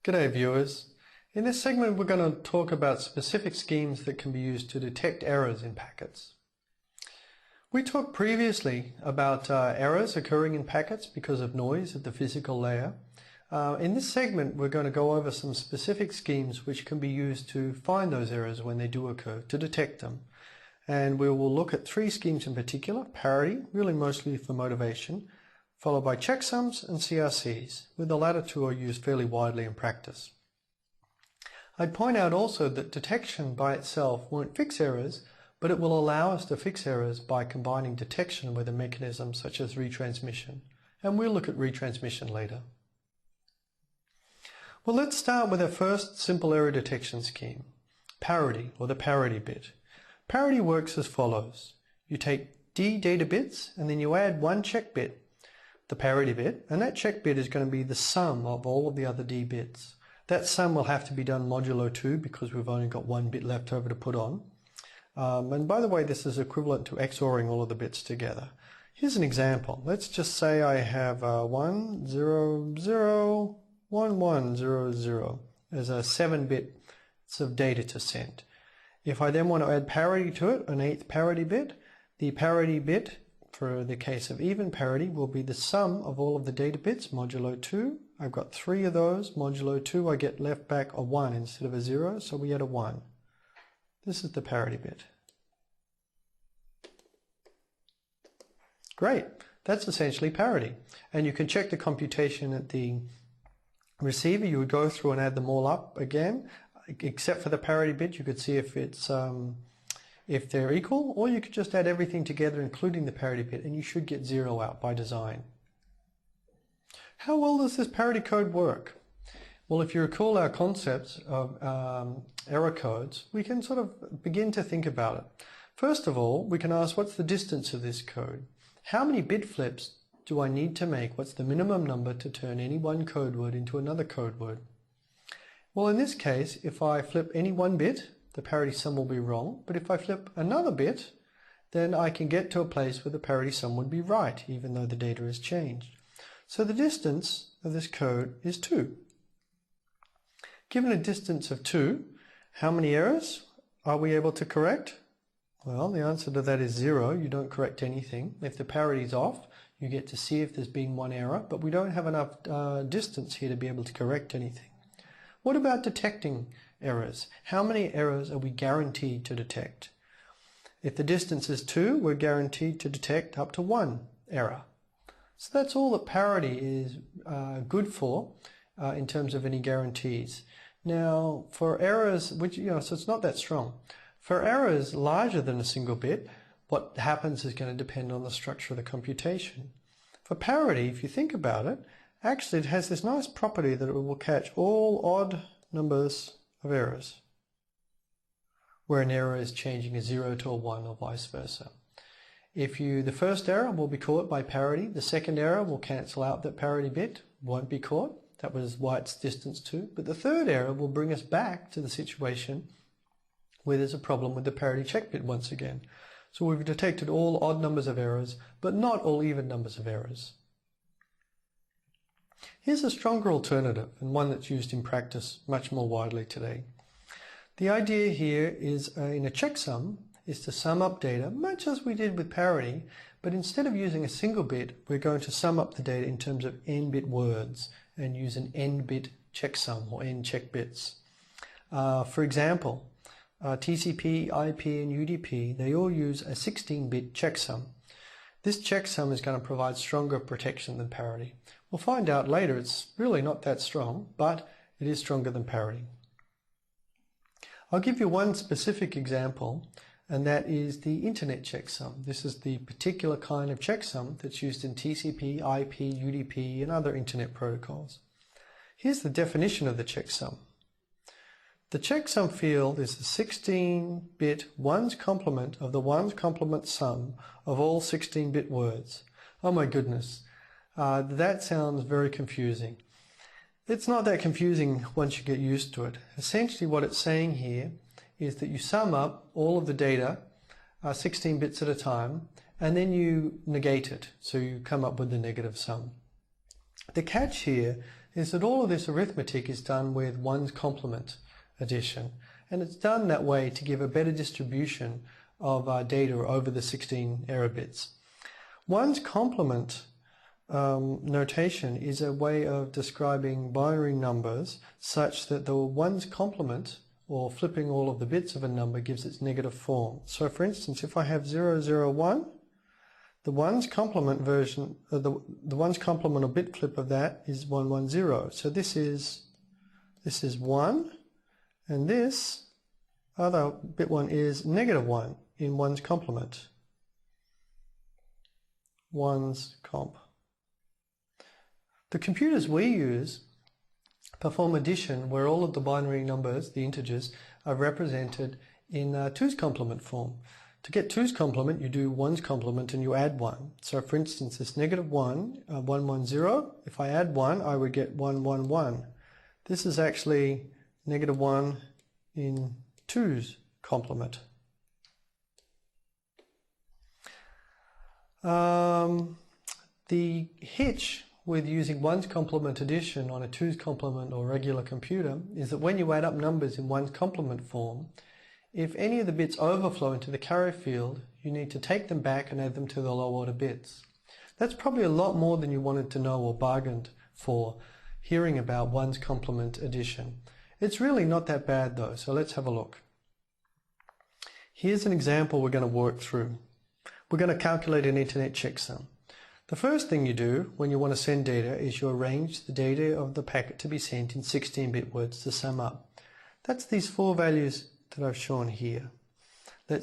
G'day viewers. In this segment we're going to talk about specific schemes that can be used to detect errors in packets. We talked previously about errors occurring in packets because of noise at the physical layer. In this segment we're going to go over some specific schemes which can be used to find those errors when they do occur, to detect them. And we will look at three schemes in particular: parity, really mostly for motivation, followed by checksums and CRCs, with the latter two are used fairly widely in practice. I'd point out also that detection by itself won't fix errors, but it will allow us to fix errors by combining detection with a mechanism such as retransmission, and we'll look at retransmission later. Well, let's start with our first simple error detection scheme, parity, or the parity bit. Parity works as follows. You take D data bits and then you add one check bit, the parity bit, and that check bit is going to be the sum of all of the other D bits. That sum will have to be done modulo 2 because we've only got one bit left over to put on. And by the way, this is equivalent to XORing all of the bits together. Here's an example. Let's just say I have 1 0 0 1 1 0 0 as a 7 bits of data to send. If I then want to add parity to it, an 8th parity bit, the parity bit for the case of even parity will be the sum of all of the data bits modulo 2. I've got 3 of those modulo 2. I get left back a 1 instead of a 0, so we add a 1. This is the parity bit. Great, that's essentially parity. And you can check the computation at the receiver. You would go through and add them all up again, except for the parity bit. You could see if they're equal, or you could just add everything together including the parity bit and you should get 0 out by design. How well does this parity code work? Well, if you recall our concepts of error codes, we can sort of begin to think about it. First of all, we can ask, what's the distance of this code? How many bit flips do I need to make? What's the minimum number to turn any one code word into another code word? Well, in this case, if I flip any one bit, the parity sum will be wrong, but if I flip another bit, then I can get to a place where the parity sum would be right, even though the data has changed. So the distance of this code is 2. Given a distance of 2, how many errors are we able to correct? Well, the answer to that is 0. You don't correct anything. If the parity is off, you get to see if there's been one error, but we don't have enough distance here to be able to correct anything. What about detecting errors? How many errors are we guaranteed to detect? If the distance is 2, we're guaranteed to detect up to 1 error. So that's all that parity is good for in terms of any guarantees. Now, for errors, so it's not that strong. For errors larger than a single bit, what happens is going to depend on the structure of the computation. For parity, if you think about it, actually it has this nice property that it will catch all odd numbers of errors, where an error is changing a 0 to a 1 or vice versa. The first error will be caught by parity, the second error will cancel out that parity bit, won't be caught, that was why it's distance 2, but the third error will bring us back to the situation where there's a problem with the parity check bit once again. So we've detected all odd numbers of errors, but not all even numbers of errors. Here's a stronger alternative, and one that's used in practice much more widely today. The idea here is, in a checksum, is to sum up data, much as we did with parity, but instead of using a single bit, we're going to sum up the data in terms of n-bit words, and use an n-bit checksum, or n check bits. For example, TCP, IP, and UDP, they all use a 16-bit checksum. This checksum is going to provide stronger protection than parity. We'll find out later it's really not that strong, but it is stronger than parity. I'll give you one specific example, and that is the internet checksum. This is the particular kind of checksum that's used in TCP, IP, UDP, and other internet protocols. Here's the definition of the checksum. The checksum field is the 16-bit ones complement of the ones complement sum of all 16-bit words. Oh my goodness, that sounds very confusing. It's not that confusing once you get used to it. Essentially what it's saying here is that you sum up all of the data 16 bits at a time, and then you negate it, so you come up with the negative sum. The catch here is that all of this arithmetic is done with ones complement addition, and it's done that way to give a better distribution of our data over the 16 error bits. Ones complement notation is a way of describing binary numbers such that the ones complement, or flipping all of the bits of a number, gives its negative form. So for instance, if I have 001, the ones complement version, the ones complement or bit flip of that is 110. So this is 1, and this other bit one is -1 in ones complement. Ones comp. The computers we use perform addition where all of the binary numbers, the integers, are represented in 2's complement form. To get 2's complement, you do 1's complement and you add 1. So for instance, this -1, 110, if I add 1, I would get 111. This is actually -1 in 2's complement. The hitch with using 1's complement addition on a 2's complement or regular computer is that when you add up numbers in 1's complement form, if any of the bits overflow into the carry field, you need to take them back and add them to the low order bits. That's probably a lot more than you wanted to know or bargained for hearing about 1's complement addition. It's really not that bad though, so let's have a look. Here's an example we're going to work through. We're going to calculate an internet checksum. The first thing you do when you want to send data is you arrange the data of the packet to be sent in 16-bit words to sum up. That's these 4 values that I've shown here.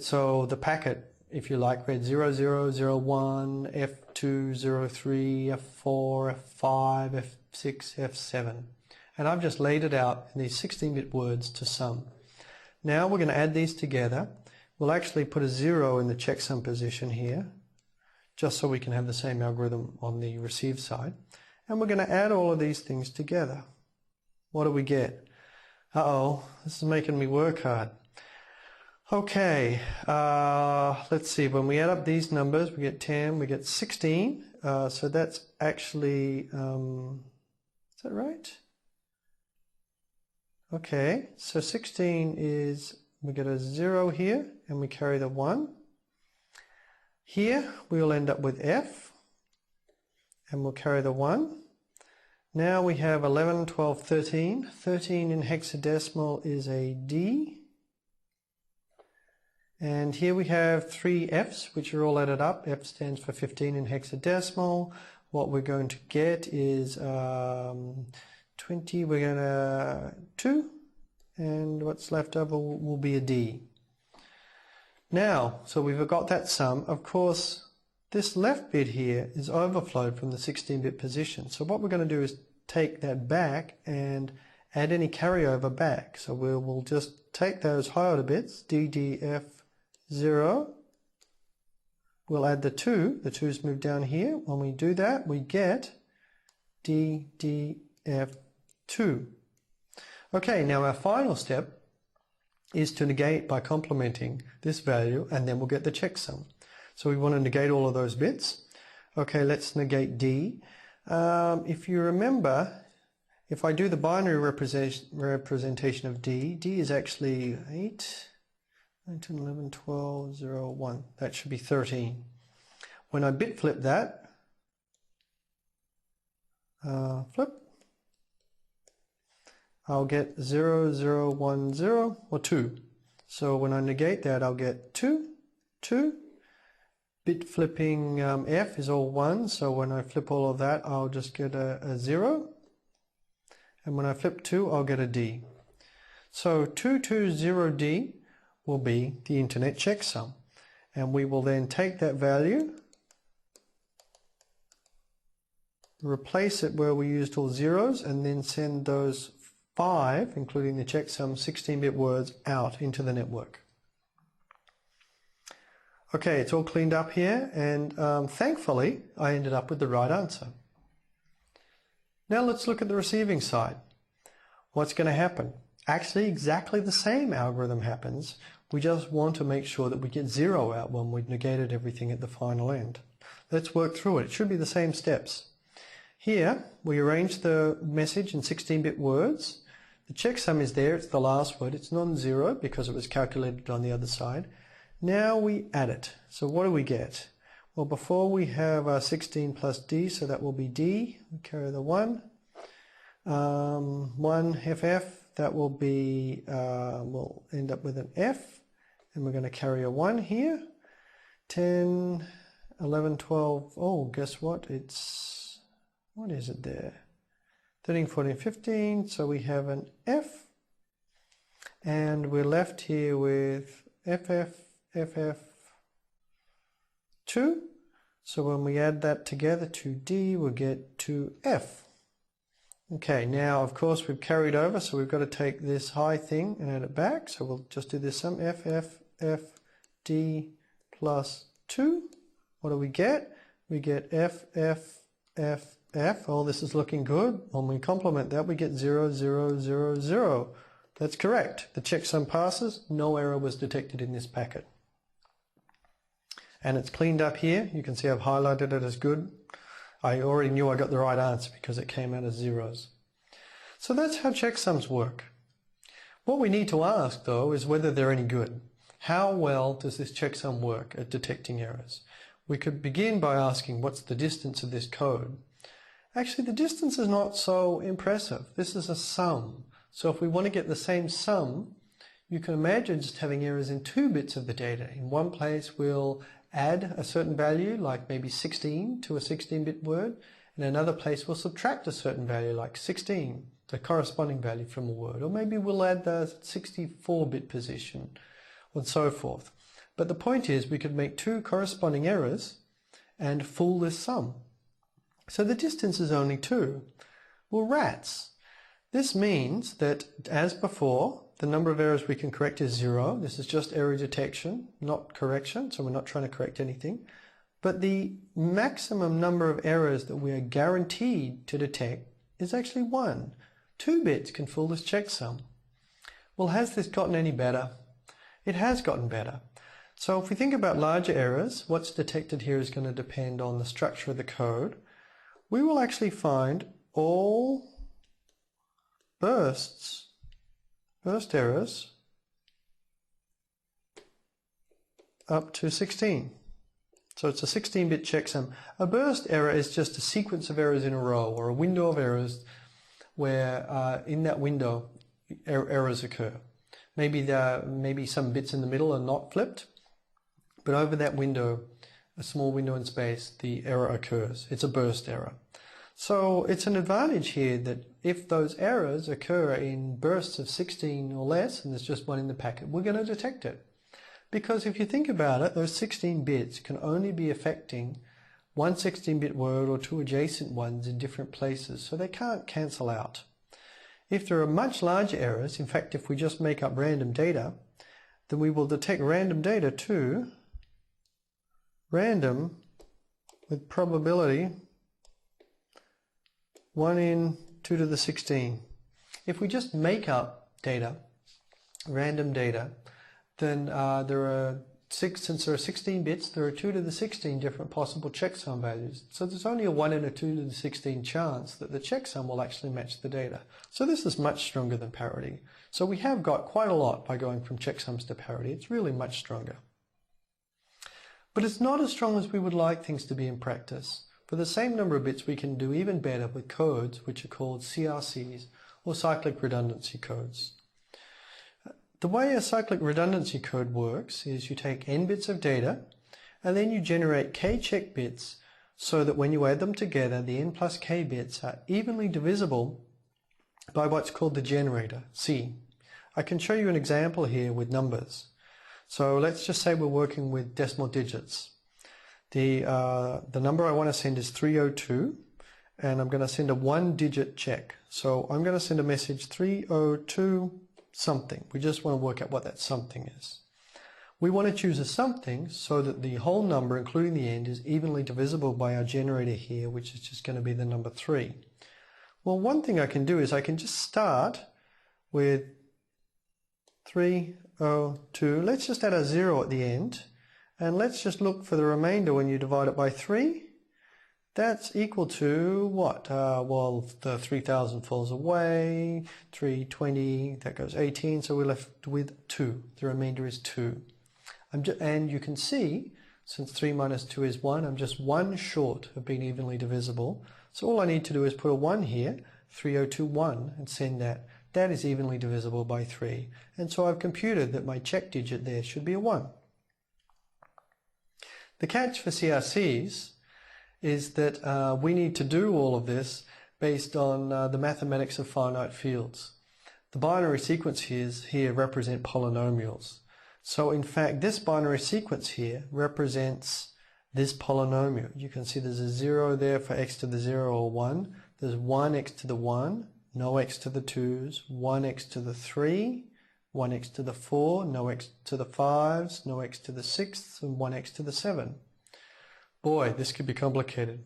So the packet, if you like, read 0001, F203, F4, F5, F6, F7. And I've just laid it out in these 16-bit words to sum. Now we're going to add these together. We'll actually put a 0 in the checksum position here, just so we can have the same algorithm on the receive side. And we're going to add all of these things together. What do we get? Uh-oh, this is making me work hard. Okay, let's see, when we add up these numbers, we get 10, we get 16, so that's actually, is that right? Okay, so 16 is, we get a 0 here, and we carry the 1. Here, we'll end up with F, and we'll carry the 1. Now we have 11, 12, 13. 13 in hexadecimal is a D. And here we have 3 F's, which are all added up. F stands for 15 in hexadecimal. What we're going to get is 20, we're going to 2, and what's left over will be a D. Now, so we've got that sum. Of course, this left bit here is overflowed from the 16-bit position. So what we're going to do is take that back and add any carryover back. So we'll just take those high order bits, D, D, F, 0. We'll add the 2. The 2's moved down here. When we do that, we get D, D, F, 2. Okay, now our final step is to negate by complementing this value, and then we'll get the checksum. So we want to negate all of those bits. Okay, let's negate D. If you remember, if I do the binary representation of D, D is actually 8, 9, 10, 11, 12, 0, 1. That should be 13. When I bit flip that, flip, I'll get 0, 0, 1, 0, or 2. So when I negate that, I'll get 2, 2. Bit flipping F is all 1, so when I flip all of that, I'll just get a 0. And when I flip 2, I'll get a D. So 220D will be the internet checksum. And we will then take that value, replace it where we used all zeros, and then send those 5, including the checksum 16-bit words, out into the network. Okay, it's all cleaned up here, and thankfully I ended up with the right answer. Now let's look at the receiving side. What's going to happen? Actually, exactly the same algorithm happens. We just want to make sure that we get 0 out when we've negated everything at the final end. Let's work through it. It should be the same steps. Here, we arrange the message in 16-bit words. The checksum is there, it's the last word. It's non-zero because it was calculated on the other side. Now we add it. So what do we get? Well, before we have our 16 plus D, so that will be D. We carry the 1. 1 FF, that will be, we'll end up with an F. And we're going to carry a 1 here. 10, 11, 12, oh, guess what? It's, what is it there? 13, 14, 15, so we have an F. And we're left here with FF, FF, 2. So when we add that together to D, we'll get to F. Okay, now of course we've carried over, so we've got to take this high thing and add it back. So we'll just do this sum, F, F, F, D plus 2. What do we get? We get F, F, F, F. Oh, this is looking good. When we complement that, we get 0, 0, 0, 0. That's correct. The checksum passes. No error was detected in this packet. And it's cleaned up here. You can see I've highlighted it as good. I already knew I got the right answer because it came out as zeros. So that's how checksums work. What we need to ask, though, is whether they're any good. How well does this checksum work at detecting errors? We could begin by asking, what's the distance of this code? Actually, the distance is not so impressive. This is a sum. So if we want to get the same sum, you can imagine just having errors in 2 bits of the data. In one place, we'll add a certain value, like maybe 16 to a 16-bit word. In another place, we'll subtract a certain value, like 16, the corresponding value from a word. Or maybe we'll add the 64-bit position, and so forth. But the point is, we could make 2 corresponding errors and fool this sum. So the distance is only 2. Well, rats. This means that, as before, the number of errors we can correct is 0. This is just error detection, not correction, so we're not trying to correct anything. But the maximum number of errors that we are guaranteed to detect is actually 1. 2 bits can fool this checksum. Well, has this gotten any better? It has gotten better. So if we think about larger errors, what's detected here is going to depend on the structure of the code. We will actually find all burst errors up to 16. So it's a 16-bit checksum. A burst error is just a sequence of errors in a row, or a window of errors where in that window errors occur. Maybe some bits in the middle are not flipped, but over that window, a small window in space, the error occurs. It's a burst error. So it's an advantage here that if those errors occur in bursts of 16 or less, and there's just one in the packet, we're going to detect it. Because if you think about it, those 16 bits can only be affecting one 16-bit word or 2 adjacent ones in different places, so they can't cancel out. If there are much larger errors, in fact, if we just make up random data, then we will detect random data to random with probability 1 in 2 to the 16. If we just make up data, random data, then since there are 16 bits, there are 2 to the 16 different possible checksum values. So there's only a 1 in a 2 to the 16 chance that the checksum will actually match the data. So this is much stronger than parity. So we have got quite a lot by going from checksums to parity. It's really much stronger. But it's not as strong as we would like things to be in practice. For the same number of bits, we can do even better with codes which are called CRCs, or cyclic redundancy codes. The way a cyclic redundancy code works is you take n bits of data and then you generate k check bits so that when you add them together, the n plus k bits are evenly divisible by what's called the generator, C. I can show you an example here with numbers. So let's just say we're working with decimal digits. The number I want to send is 302, and I'm going to send a 1-digit check. So I'm going to send a message 302 something. We just want to work out what that something is. We want to choose a something so that the whole number, including the end, is evenly divisible by our generator here, which is just going to be the number 3. Well, one thing I can do is I can just start with 302. Let's just add a 0 at the end. And let's just look for the remainder when you divide it by 3. That's equal to what? Well, the 3,000 falls away, 320, that goes 18, so we're left with 2. The remainder is 2. And you can see, since 3 minus 2 is 1, I'm just 1 short of being evenly divisible. So all I need to do is put a 1 here, 3021, and send that. That is evenly divisible by 3. And so I've computed that my check digit there should be a 1. The catch for CRCs is that we need to do all of this based on the mathematics of finite fields. The binary sequences here represent polynomials. So in fact, this binary sequence here represents this polynomial. You can see there's a 0 there for x to the 0 or 1. There's 1x to the 1, no x to the 2's, 1x to the 3, 1x to the 4, no x to the 5's, no x to the 6th, and 1x to the 7. Boy, this could be complicated.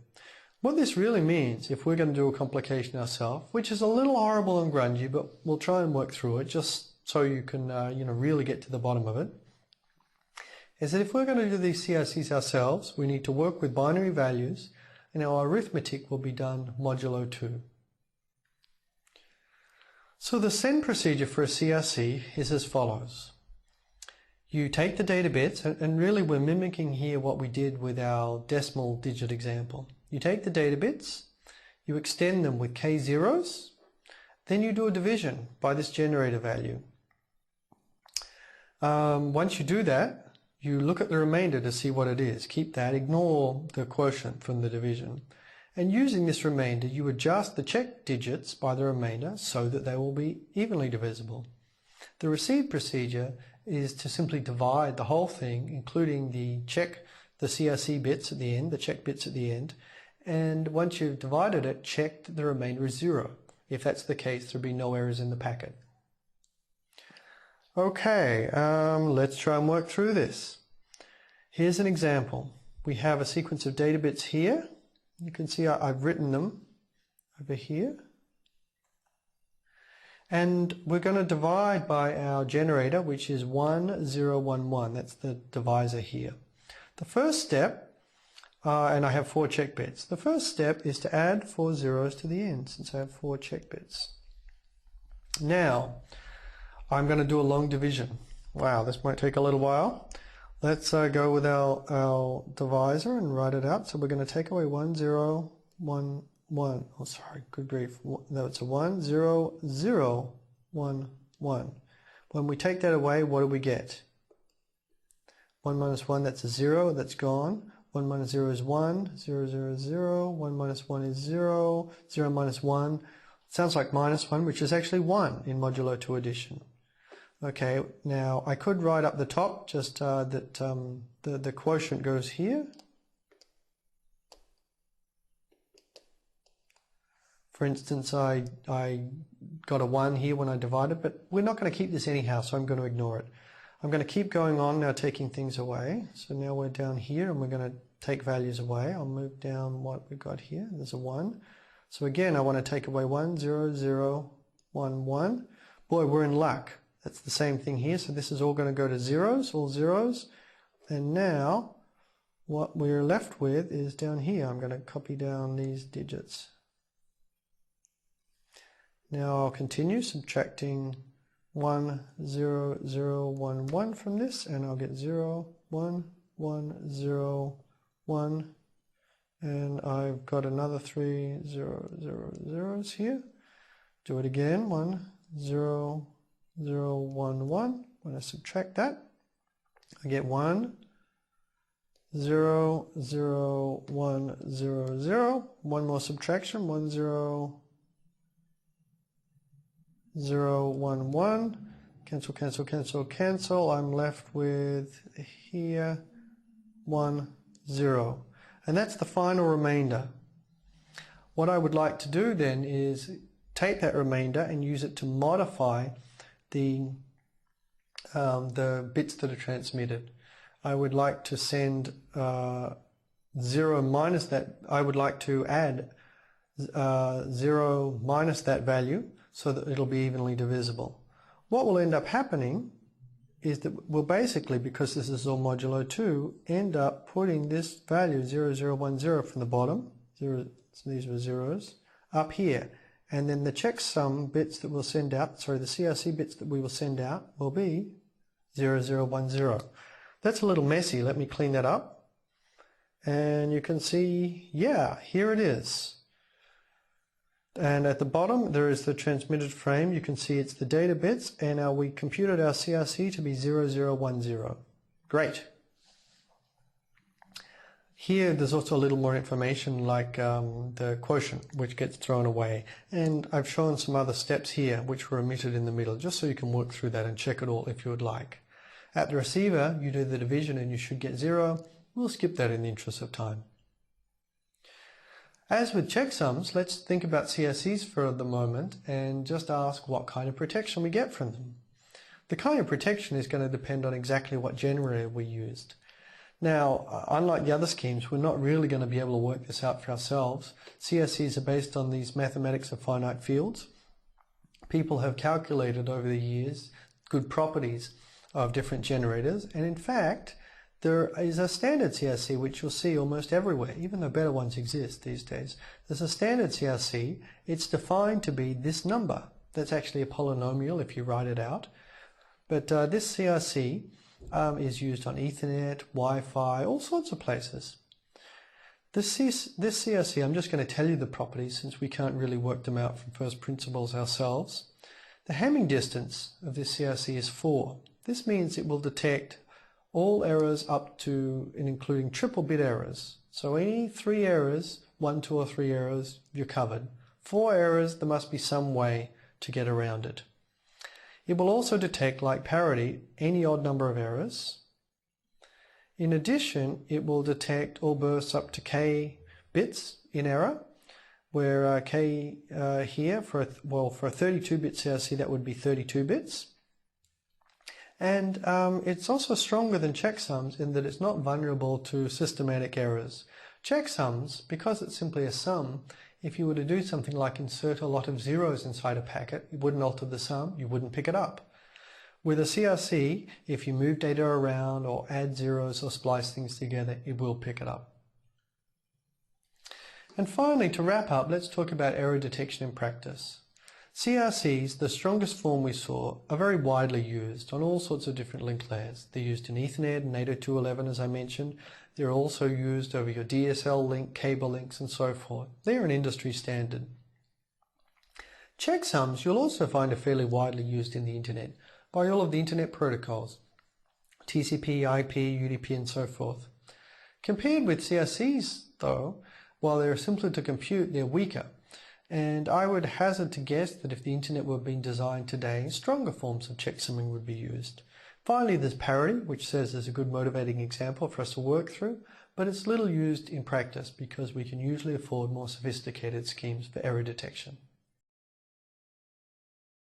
What this really means, if we're going to do a complication ourselves, which is a little horrible and grungy, but we'll try and work through it just so you can really get to the bottom of it, is that if we're going to do these CRCs ourselves, we need to work with binary values, and our arithmetic will be done modulo 2. So the send procedure for a CRC is as follows. You take the data bits, and really we're mimicking here what we did with our decimal digit example. You take the data bits, you extend them with k zeros, then you do a division by this generator value. Once you do that, you look at the remainder to see what it is. Keep that, ignore the quotient from the division. And using this remainder, you adjust the check digits by the remainder so that they will be evenly divisible. The receive procedure is to simply divide the whole thing, including the CRC bits at the end, the check bits at the end, and once you've divided it, check that the remainder is 0. If that's the case, there'll be no errors in the packet. Okay, let's try and work through this. Here's an example. We have a sequence of data bits here. You can see I've written them over here. And we're going to divide by our generator, which is 1011. That's the divisor here. The first step, and I have 4 check bits. The first step is to add 4 zeros to the end, since I have 4 check bits. Now, I'm going to do a long division. Wow, this might take a little while. Let's go with our divisor and write it out. So we're going to take away 1, 0, 1, 1. Oh, sorry, good grief. No, it's a 1, 0, 0, 1, 1. When we take that away, what do we get? 1 minus 1, that's a 0, that's gone. 1 minus 0 is 1, 0, 0, 0. 1 minus 1 is 0, 0 minus 1. It sounds like minus 1, which is actually 1 in modulo 2 addition. Okay, now I could write up the top, just that the quotient goes here. For instance, I got a 1 here when I divided, but we're not going to keep this anyhow, so I'm going to ignore it. I'm going to keep going on now, taking things away. So now we're down here and we're going to take values away. I'll move down what we've got here. There's a 1. So again, I want to take away 1, 0, 0, 1, 1. Boy, we're in luck. That's the same thing here. So this is all going to go to zeros, all zeros. And now what we're left with is down here. I'm going to copy down these digits. Now I'll continue subtracting 1, 0, 0, 1, 1 from this, and I'll get 0, 1, 1, 0, 1, and I've got another 3 0, 0, zeros here. Do it again, 1, 0, 0, 1, 1. When I subtract that, I get 1, 0, 0, 1, 0, 0. One more subtraction, 1, 0, 0, 1, 1. Cancel, cancel, cancel, cancel. I'm left with here 1, 0. And that's the final remainder. What I would like to do then is take that remainder and use it to modify the bits that are transmitted. I would like to send 0 minus that. I would like to add 0 minus that value, so that it'll be evenly divisible. What will end up happening is that we'll basically, because this is all modulo 2, end up putting this value 0010 from the bottom so these were zeros, up here. And then the checksum bits that we'll send out, sorry, the CRC bits that we will send out will be 0010. That's a little messy. Let me clean that up. And you can see, yeah, here it is. And at the bottom, there is the transmitted frame. You can see it's the data bits, and we computed our CRC to be 0010. Great. Here, there's also a little more information like the quotient, which gets thrown away. And I've shown some other steps here, which were omitted in the middle, just so you can work through that and check it all if you would like. At the receiver, you do the division and you should get 0. We'll skip that in the interest of time. As with checksums, let's think about CRCs for the moment and just ask what kind of protection we get from them. The kind of protection is going to depend on exactly what generator we used. Now, unlike the other schemes, we're not really going to be able to work this out for ourselves. CRCs are based on these mathematics of finite fields. People have calculated over the years good properties of different generators, and in fact, there is a standard CRC which you'll see almost everywhere, even though better ones exist these days. There's a standard CRC. It's defined to be this number. That's actually a polynomial if you write it out. But this CRC is used on Ethernet, Wi-Fi, all sorts of places. This CRC, I'm just going to tell you the properties since we can't really work them out from first principles ourselves. The Hamming distance of this CRC is 4. This means it will detect all errors up to and including triple bit errors. So any 3 errors, 1, 2 or 3 errors, you're covered. 4 errors, there must be some way to get around it. It will also detect, like parity, any odd number of errors. In addition, it will detect all bursts up to k bits in error, where k here, for a 32-bit CRC, that would be 32 bits. And it's also stronger than checksums in that it's not vulnerable to systematic errors. Checksums, because it's simply a sum, if you were to do something like insert a lot of zeros inside a packet, it wouldn't alter the sum, you wouldn't pick it up. With a CRC, if you move data around or add zeros or splice things together, it will pick it up. And finally, to wrap up, let's talk about error detection in practice. CRCs, the strongest form we saw, are very widely used on all sorts of different link layers. They're used in Ethernet and 802.11, as I mentioned. They're also used over your DSL link, cable links, and so forth. They're an industry standard. Checksums you'll also find are fairly widely used in the Internet by all of the Internet protocols, TCP, IP, UDP, and so forth. Compared with CRCs, though, while they're simpler to compute, they're weaker. And I would hazard to guess that if the Internet were being designed today, stronger forms of checksumming would be used. Finally, there's parity, which says there's a good motivating example for us to work through, but it's little used in practice because we can usually afford more sophisticated schemes for error detection.